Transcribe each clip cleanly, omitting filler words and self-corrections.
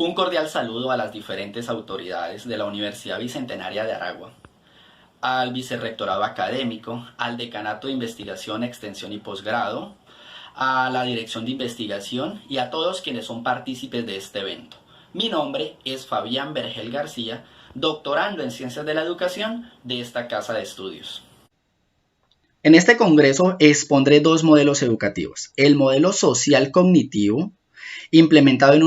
Un cordial saludo a las diferentes autoridades de la Universidad Bicentenaria de Aragua, al Vicerrectorado Académico, al Decanato de Investigación, Extensión y Posgrado, a la Dirección de Investigación y a todos quienes son partícipes de este evento. Mi nombre es Fabián Vergel García, doctorando en Ciencias de la Educación de esta casa de estudios. En este congreso expondré dos modelos educativos: el modelo social cognitivo, implementado en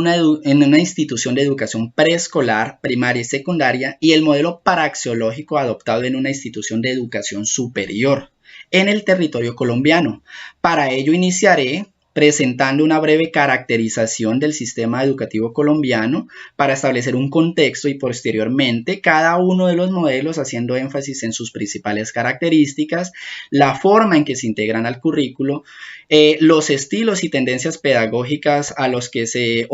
una institución de educación preescolar, primaria y secundaria, y el modelo praxeológico adoptado en una institución de educación superior en el territorio colombiano. Para ello iniciaré presentando una breve caracterización del sistema educativo colombiano para establecer un contexto y posteriormente cada uno de los modelos haciendo énfasis en sus principales características, la forma en que se integran al currículo, los estilos y tendencias pedagógicas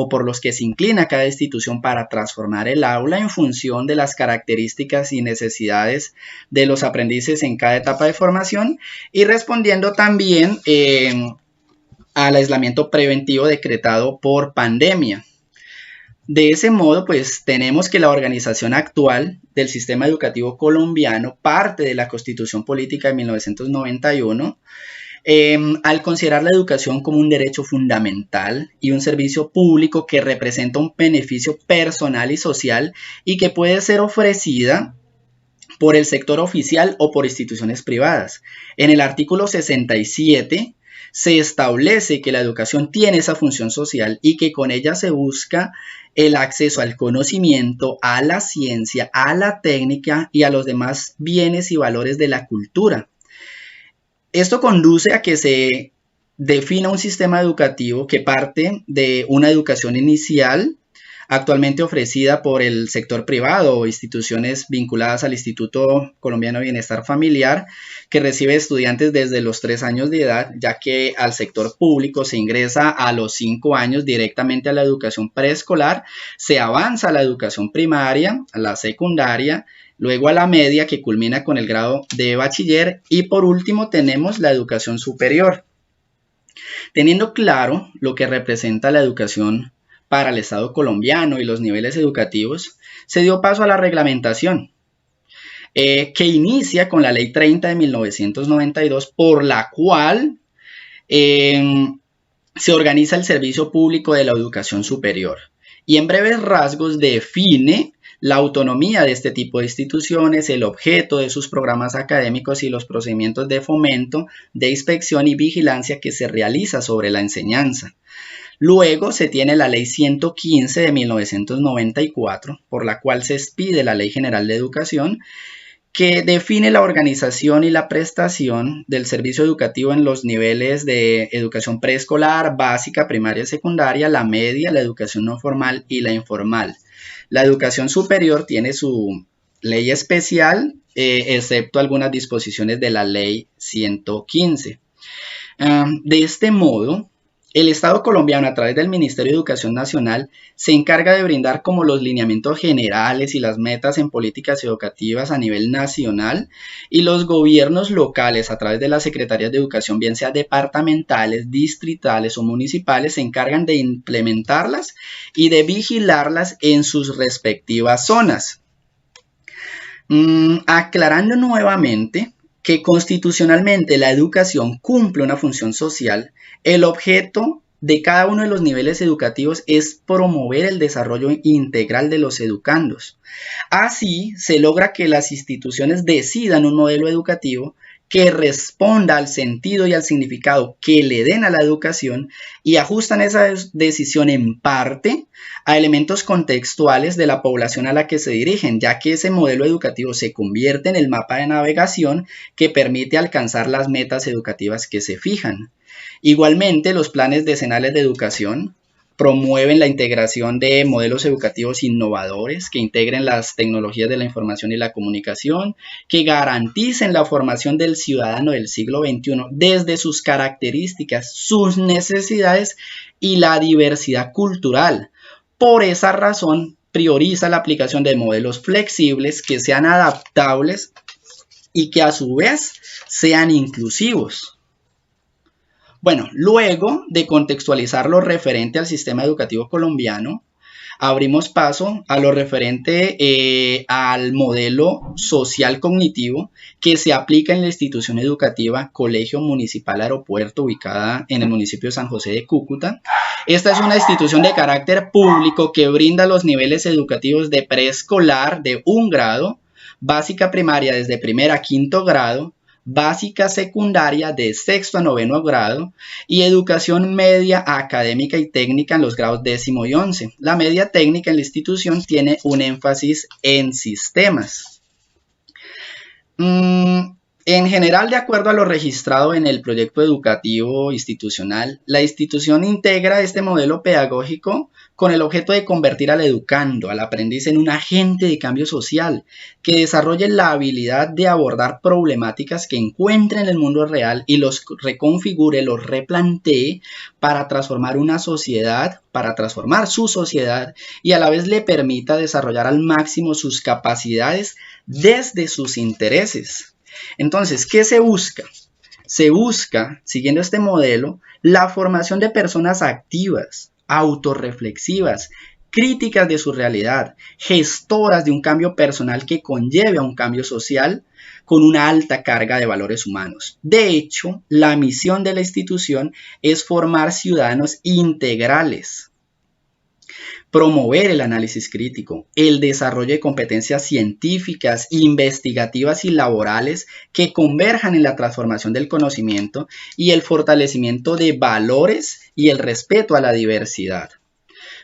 por los que se inclina cada institución para transformar el aula en función de las características y necesidades de los aprendices en cada etapa de formación, y respondiendo también al aislamiento preventivo decretado por pandemia. De ese modo, pues tenemos que la organización actual del sistema educativo colombiano parte de la Constitución Política de 1991, al considerar la educación como un derecho fundamental y un servicio público que representa un beneficio personal y social y que puede ser ofrecida por el sector oficial o por instituciones privadas. En el artículo 67 se establece que la educación tiene esa función social y que con ella se busca el acceso al conocimiento, a la ciencia, a la técnica y a los demás bienes y valores de la cultura. Esto conduce a que se defina un sistema educativo que parte de una educación inicial actualmente ofrecida por el sector privado o instituciones vinculadas al Instituto Colombiano de Bienestar Familiar, que recibe estudiantes desde los 3 años de edad, ya que al sector público se ingresa a los 5 años directamente a la educación preescolar, se avanza a la educación primaria, a la secundaria, luego a la media, que culmina con el grado de bachiller, y por último tenemos la educación superior. Teniendo claro lo que representa la educación para el Estado colombiano y los niveles educativos, se dio paso a la reglamentación, que inicia con la Ley 30 de 1992, por la cual se organiza el servicio público de la educación superior. Y en breves rasgos define la autonomía de este tipo de instituciones, el objeto de sus programas académicos y los procedimientos de fomento, de inspección y vigilancia que se realiza sobre la enseñanza. Luego se tiene la Ley 115 de 1994, por la cual se expide la Ley General de Educación, que define la organización y la prestación del servicio educativo en los niveles de educación preescolar, básica, primaria y secundaria, la media, la educación no formal y la informal. La educación superior tiene su ley especial, excepto algunas disposiciones de la Ley 115. De este modo, el Estado colombiano, a través del Ministerio de Educación Nacional, se encarga de brindar como los lineamientos generales y las metas en políticas educativas a nivel nacional, y los gobiernos locales, a través de las secretarías de educación, bien sea departamentales, distritales o municipales, se encargan de implementarlas y de vigilarlas en sus respectivas zonas. Aclarando nuevamente que constitucionalmente la educación cumple una función social, el objeto de cada uno de los niveles educativos es promover el desarrollo integral de los educandos. Así se logra que las instituciones decidan un modelo educativo que responda al sentido y al significado que le den a la educación, y ajustan esa decisión en parte a elementos contextuales de la población a la que se dirigen, ya que ese modelo educativo se convierte en el mapa de navegación que permite alcanzar las metas educativas que se fijan. Igualmente, los planes decenales de educación promueven la integración de modelos educativos innovadores que integren las tecnologías de la información y la comunicación, que garanticen la formación del ciudadano del siglo XXI desde sus características, sus necesidades y la diversidad cultural. Por esa razón, prioriza la aplicación de modelos flexibles que sean adaptables y que a su vez sean inclusivos. Bueno, luego de contextualizar lo referente al sistema educativo colombiano, abrimos paso a lo referente al modelo social cognitivo que se aplica en la institución educativa Colegio Municipal Aeropuerto, ubicada en el municipio de San José de Cúcuta. Esta es una institución de carácter público que brinda los niveles educativos de preescolar de 1 grado, básica primaria desde 1º a 5º grado, básica secundaria de 6º a 9º grado y educación media académica y técnica en los grados 10º y 11. La media técnica en la institución tiene un énfasis en sistemas. En general, de acuerdo a lo registrado en el proyecto educativo institucional, la institución integra este modelo pedagógico con el objeto de convertir al educando, al aprendiz, en un agente de cambio social que desarrolle la habilidad de abordar problemáticas que encuentre en el mundo real y los reconfigure, los replantee para transformar una sociedad, para transformar su sociedad y a la vez le permita desarrollar al máximo sus capacidades desde sus intereses. Entonces, ¿qué se busca? Se busca, siguiendo este modelo, la formación de personas activas, autorreflexivas, críticas de su realidad, gestoras de un cambio personal que conlleve a un cambio social con una alta carga de valores humanos. De hecho, la misión de la institución es formar ciudadanos integrales, promover el análisis crítico, el desarrollo de competencias científicas, investigativas y laborales que converjan en la transformación del conocimiento y el fortalecimiento de valores y el respeto a la diversidad.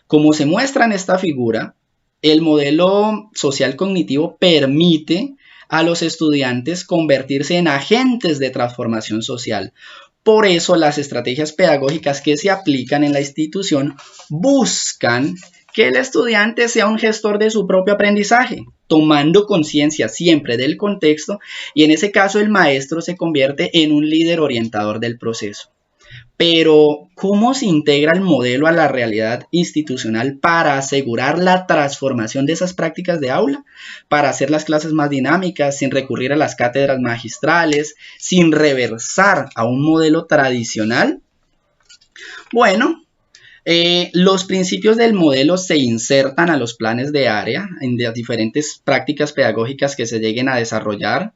Como se muestra en esta figura, el modelo social cognitivo permite a los estudiantes convertirse en agentes de transformación social. Por eso las estrategias pedagógicas que se aplican en la institución buscan que el estudiante sea un gestor de su propio aprendizaje, tomando conciencia siempre del contexto y en ese caso el maestro se convierte en un líder orientador del proceso. Pero, ¿cómo se integra el modelo a la realidad institucional para asegurar la transformación de esas prácticas de aula? Para hacer las clases más dinámicas, sin recurrir a las cátedras magistrales, sin reversar a un modelo tradicional. Bueno, los principios del modelo se insertan a los planes de área en las diferentes prácticas pedagógicas que se lleguen a desarrollar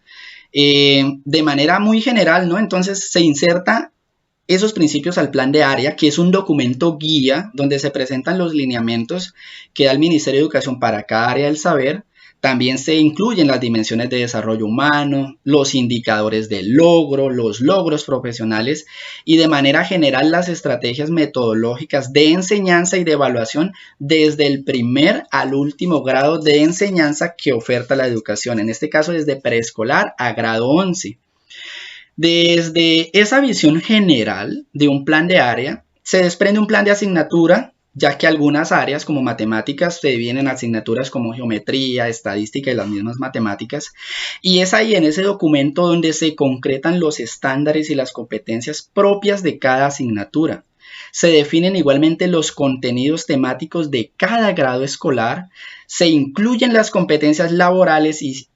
de manera muy general, ¿no? Entonces se inserta esos principios al plan de área, que es un documento guía donde se presentan los lineamientos que da el Ministerio de Educación para cada área del saber. También se incluyen las dimensiones de desarrollo humano, los indicadores de logro, los logros profesionales y de manera general las estrategias metodológicas de enseñanza y de evaluación desde el primer al último grado de enseñanza que oferta la educación, en este caso desde preescolar a grado 11. Desde esa visión general de un plan de área se desprende un plan de asignatura, ya que algunas áreas como matemáticas se dividen en asignaturas como geometría, estadística y las mismas matemáticas, y es ahí en ese documento donde se concretan los estándares y las competencias propias de cada asignatura. Se definen igualmente los contenidos temáticos de cada grado escolar, se incluyen las competencias laborales y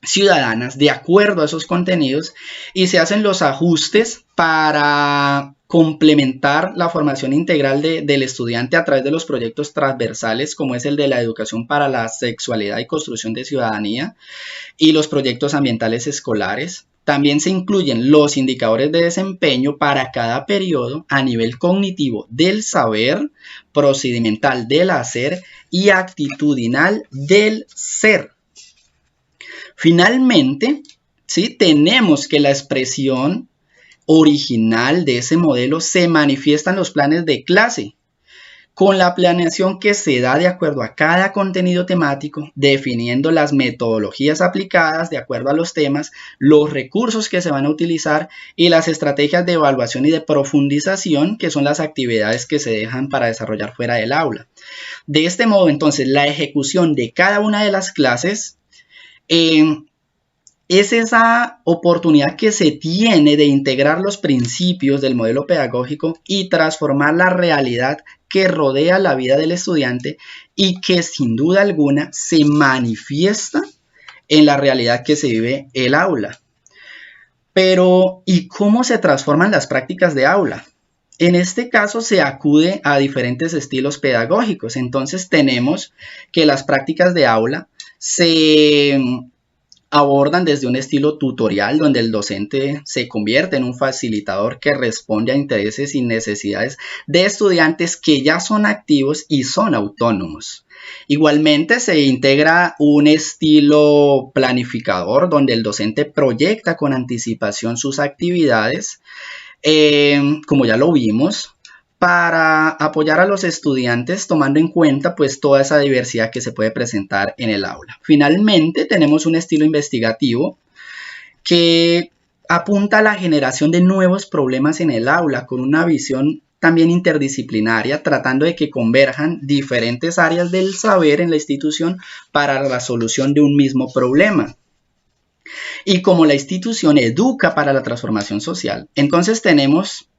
ciudadanas de acuerdo a esos contenidos y se hacen los ajustes para complementar la formación integral del estudiante a través de los proyectos transversales como es el de la educación para la sexualidad y construcción de ciudadanía y los proyectos ambientales escolares. También se incluyen los indicadores de desempeño para cada periodo a nivel cognitivo del saber, procedimental del hacer y actitudinal del ser. Finalmente, ¿sí? Tenemos que la expresión original de ese modelo se manifiesta en los planes de clase, con la planeación que se da de acuerdo a cada contenido temático, definiendo las metodologías aplicadas de acuerdo a los temas, los recursos que se van a utilizar y las estrategias de evaluación y de profundización, que son las actividades que se dejan para desarrollar fuera del aula. De este modo, entonces, la ejecución de cada una de las clases es esa oportunidad que se tiene de integrar los principios del modelo pedagógico y transformar la realidad que rodea la vida del estudiante y que sin duda alguna se manifiesta en la realidad que se vive el aula. Pero, ¿y cómo se transforman las prácticas de aula? En este caso se acude a diferentes estilos pedagógicos. Entonces tenemos que las prácticas de aula se abordan desde un estilo tutorial, donde el docente se convierte en un facilitador que responde a intereses y necesidades de estudiantes que ya son activos y son autónomos. Igualmente se integra un estilo planificador, donde el docente proyecta con anticipación sus actividades, como ya lo vimos, para apoyar a los estudiantes tomando en cuenta pues toda esa diversidad que se puede presentar en el aula. Finalmente tenemos un estilo investigativo que apunta a la generación de nuevos problemas en el aula con una visión también interdisciplinaria, tratando de que converjan diferentes áreas del saber en la institución para la solución de un mismo problema. Y como la institución educa para la transformación social, entonces tenemos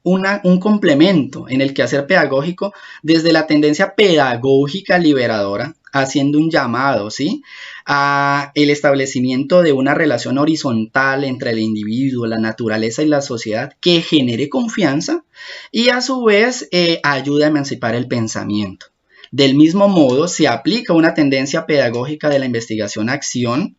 un complemento en el quehacer pedagógico desde la tendencia pedagógica liberadora, haciendo un llamado, ¿sí?, a el establecimiento de una relación horizontal entre el individuo, la naturaleza y la sociedad que genere confianza y a su vez ayuda a emancipar el pensamiento. Del mismo modo, se aplica una tendencia pedagógica de la investigación-acción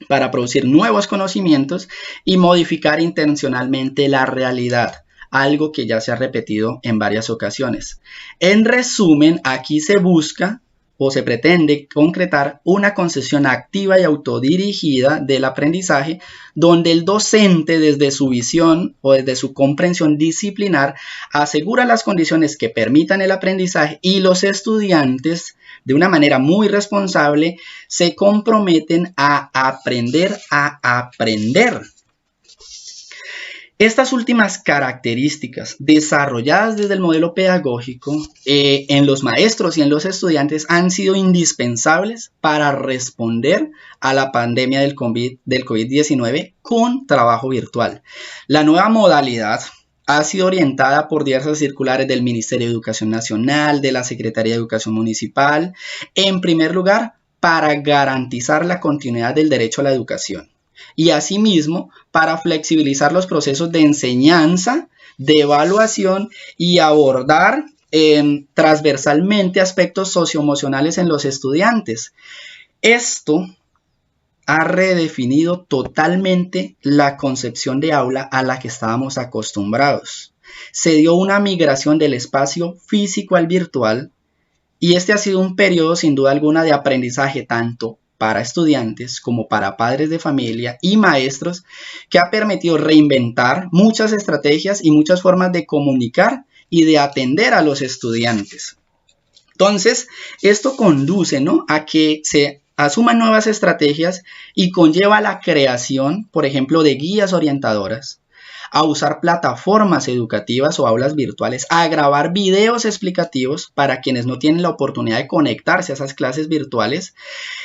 para producir nuevos conocimientos y modificar intencionalmente la realidad, algo que ya se ha repetido en varias ocasiones. En resumen, aquí se busca o se pretende concretar una concepción activa y autodirigida del aprendizaje, donde el docente, desde su visión o desde su comprensión disciplinar, asegura las condiciones que permitan el aprendizaje y los estudiantes, de una manera muy responsable, se comprometen a aprender a aprender. Estas últimas características desarrolladas desde el modelo pedagógico en los maestros y en los estudiantes han sido indispensables para responder a la pandemia del COVID-19 con trabajo virtual. La nueva modalidad ha sido orientada por diversas circulares del Ministerio de Educación Nacional, de la Secretaría de Educación Municipal, en primer lugar, para garantizar la continuidad del derecho a la educación. Y asimismo para flexibilizar los procesos de enseñanza, de evaluación y abordar transversalmente aspectos socioemocionales en los estudiantes. Esto ha redefinido totalmente la concepción de aula a la que estábamos acostumbrados. Se dio una migración del espacio físico al virtual y este ha sido un periodo sin duda alguna de aprendizaje tanto para estudiantes como para padres de familia y maestros, que ha permitido reinventar muchas estrategias y muchas formas de comunicar y de atender a los estudiantes. Entonces, esto conduce, ¿no?, a que se asuman nuevas estrategias y conlleva la creación, por ejemplo, de guías orientadoras, a usar plataformas educativas o aulas virtuales, a grabar videos explicativos para quienes no tienen la oportunidad de conectarse a esas clases virtuales.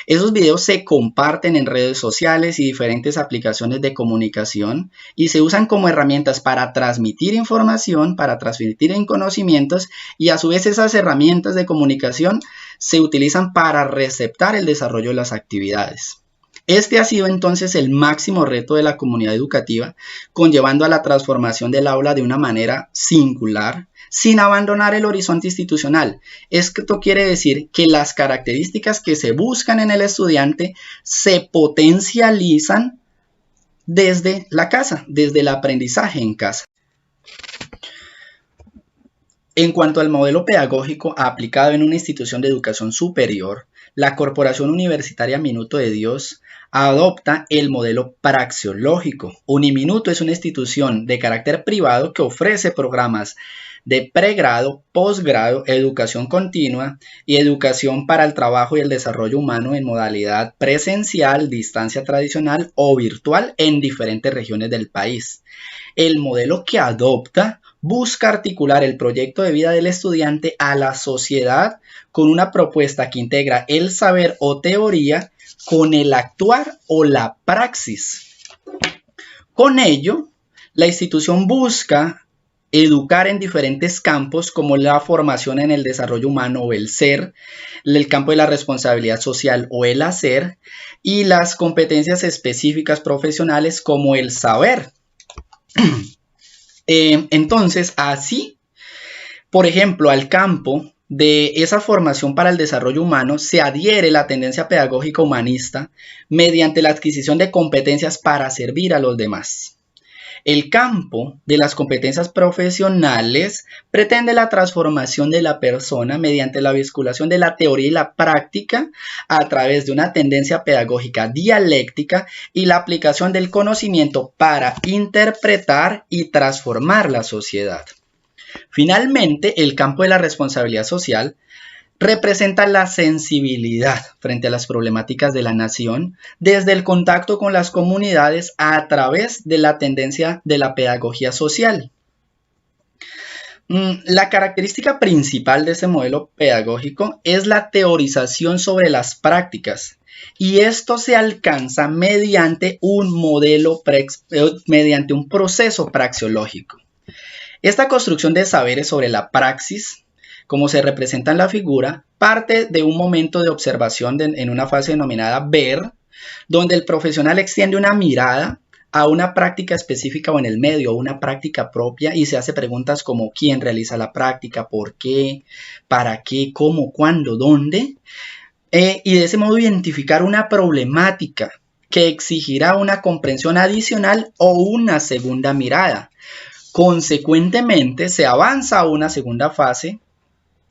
Esos videos se comparten en redes sociales y diferentes aplicaciones de comunicación y se usan como herramientas para transmitir información, para transmitir conocimientos, y a su vez esas herramientas de comunicación se utilizan para receptar el desarrollo de las actividades. Este ha sido entonces el máximo reto de la comunidad educativa, conllevando a la transformación del aula de una manera singular, sin abandonar el horizonte institucional. Esto quiere decir que las características que se buscan en el estudiante se potencializan desde la casa, desde el aprendizaje en casa. En cuanto al modelo pedagógico aplicado en una institución de educación superior, la Corporación Universitaria Minuto de Dios adopta el modelo praxeológico. Uniminuto es una institución de carácter privado que ofrece programas de pregrado, posgrado, educación continua y educación para el trabajo y el desarrollo humano en modalidad presencial, distancia tradicional o virtual en diferentes regiones del país. El modelo que adopta busca articular el proyecto de vida del estudiante a la sociedad con una propuesta que integra el saber o teoría con el actuar o la praxis. Con ello, la institución busca educar en diferentes campos como la formación en el desarrollo humano o el ser, el campo de la responsabilidad social o el hacer, y las competencias específicas profesionales como el saber. Entonces, así, por ejemplo, al campo de esa formación para el desarrollo humano se adhiere la tendencia pedagógica humanista mediante la adquisición de competencias para servir a los demás. El campo de las competencias profesionales pretende la transformación de la persona mediante la vinculación de la teoría y la práctica a través de una tendencia pedagógica dialéctica y la aplicación del conocimiento para interpretar y transformar la sociedad. Finalmente, el campo de la responsabilidad social representa la sensibilidad frente a las problemáticas de la nación desde el contacto con las comunidades a través de la tendencia de la pedagogía social. La característica principal de ese modelo pedagógico es la teorización sobre las prácticas, y esto se alcanza mediante un proceso praxeológico. Esta construcción de saberes sobre la praxis, como se representa en la figura, parte de un momento de observación en una fase denominada ver, donde el profesional extiende una mirada a una práctica específica o en el medio, una práctica propia, y se hace preguntas como quién realiza la práctica, por qué, para qué, cómo, cuándo, dónde, y de ese modo identificar una problemática que exigirá una comprensión adicional o una segunda mirada. Consecuentemente, se avanza a una segunda fase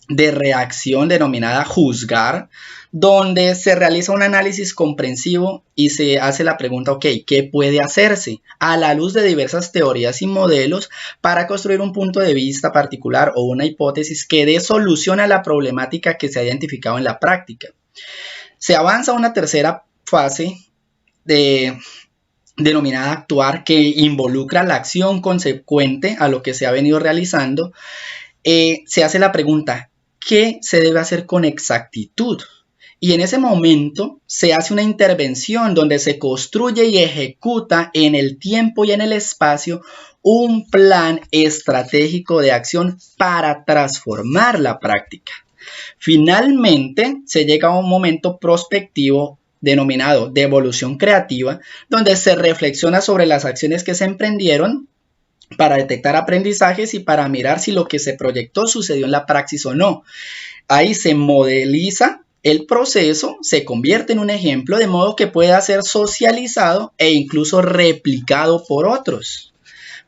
de reacción denominada juzgar, donde se realiza un análisis comprensivo y se hace la pregunta, ok, ¿qué puede hacerse a la luz de diversas teorías y modelos para construir un punto de vista particular o una hipótesis que dé solución a la problemática que se ha identificado en la práctica? Se avanza a una tercera fase denominada actuar, que involucra la acción consecuente a lo que se ha venido realizando. Se hace la pregunta, ¿qué se debe hacer con exactitud? Y en ese momento se hace una intervención donde se construye y ejecuta en el tiempo y en el espacio un plan estratégico de acción para transformar la práctica. Finalmente, se llega a un momento prospectivo denominado de evolución creativa, donde se reflexiona sobre las acciones que se emprendieron para detectar aprendizajes y para mirar si lo que se proyectó sucedió en la praxis o no. Ahí se modeliza el proceso, se convierte en un ejemplo de modo que pueda ser socializado e incluso replicado por otros.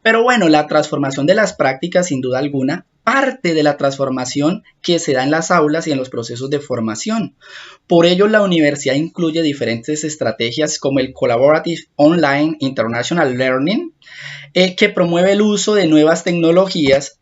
Pero bueno, la transformación de las prácticas, sin duda alguna, parte de la transformación que se da en las aulas y en los procesos de formación. Por ello, la universidad incluye diferentes estrategias como el Collaborative Online International Learning, que promueve el uso de nuevas tecnologías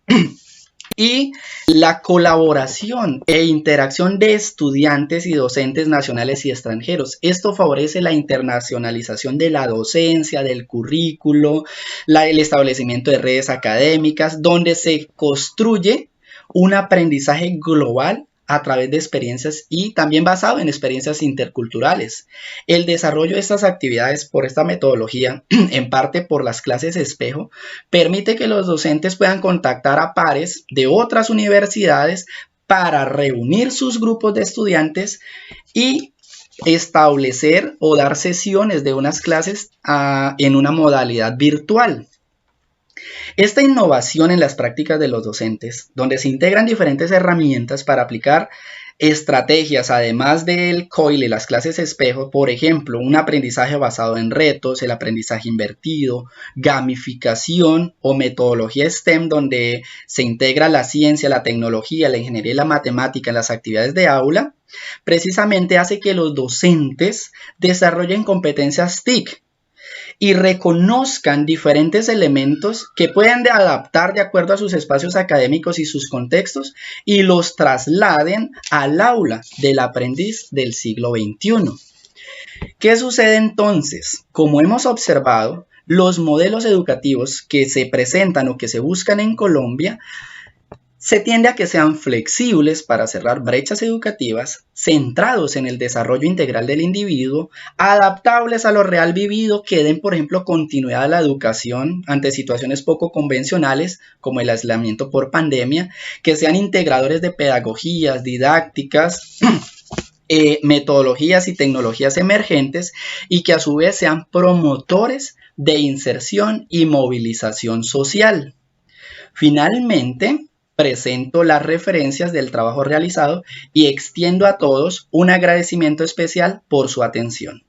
y la colaboración e interacción de estudiantes y docentes nacionales y extranjeros. Esto favorece la internacionalización de la docencia, del currículo, el establecimiento de redes académicas, donde se construye un aprendizaje global a través de experiencias y también basado en experiencias interculturales. El desarrollo de estas actividades por esta metodología, en parte por las clases espejo, permite que los docentes puedan contactar a pares de otras universidades para reunir sus grupos de estudiantes y establecer o dar sesiones de unas clases en una modalidad virtual. Esta innovación en las prácticas de los docentes, donde se integran diferentes herramientas para aplicar estrategias, además del COIL y las clases espejo, por ejemplo, un aprendizaje basado en retos, el aprendizaje invertido, gamificación o metodología STEM, donde se integra la ciencia, la tecnología, la ingeniería y la matemática en las actividades de aula, precisamente hace que los docentes desarrollen competencias TIC y reconozcan diferentes elementos que pueden adaptar de acuerdo a sus espacios académicos y sus contextos y los trasladen al aula del aprendiz del siglo XXI. ¿Qué sucede entonces? Como hemos observado, los modelos educativos que se presentan o que se buscan en Colombia se tiende a que sean flexibles para cerrar brechas educativas, centrados en el desarrollo integral del individuo, adaptables a lo real vivido, que den, por ejemplo, continuidad a la educación ante situaciones poco convencionales, como el aislamiento por pandemia, que sean integradores de pedagogías, didácticas, metodologías y tecnologías emergentes, y que a su vez sean promotores de inserción y movilización social. Finalmente, presento las referencias del trabajo realizado y extiendo a todos un agradecimiento especial por su atención.